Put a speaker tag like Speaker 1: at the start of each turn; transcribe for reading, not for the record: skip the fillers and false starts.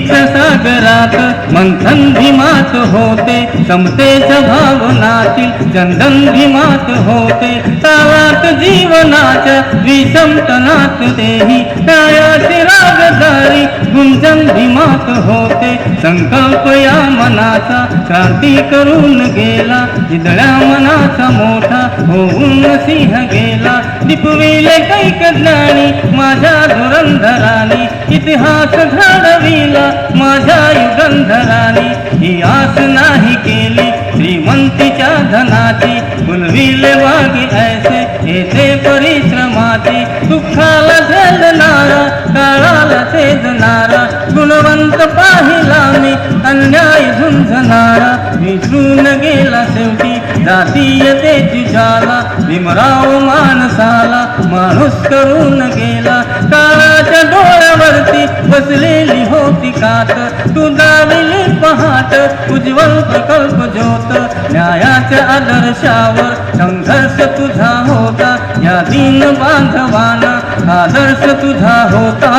Speaker 1: क्षिप्त सागरात मंथन भीमात होते, समतेच्या भावनातील चंदन भीमात होते, तालात जीवनाच्या विषमतनात तेही न्यायाची रागदारी गुंजन भीमात होते. संकल्प या मनाचा क्रांती करून गेला, इदळ्या मनाचा मोठा होऊन सिंह गेला. दिपविले कैक ज्ञानी माझ्या धुरंधरानी, इतिहास घडविला माझ्या युगंधरानी. ही आस नाही केली श्रीमंतीच्या धनाची, फुलविले वागी ऐसे येथे परिश्रमाची. दुःखाला झेलणारा काळाला छेदणारा, गुणवंत पाहिला मी अन्याय झुंजणारा. विसरून गेला शेवटी जातीयतेची ज्वाला, भीमराव माणसाला माणूस करून गेला. काळाच्या डोळ्यावरती बसलेली होती कात, तू दाविली पहाट उज्ज्वल प्रकल्प ज्योत. न्यायाच्या आदर्शावर संघर्ष तुझा होता, या दीन बांधवाना आदर्श तुझा होता.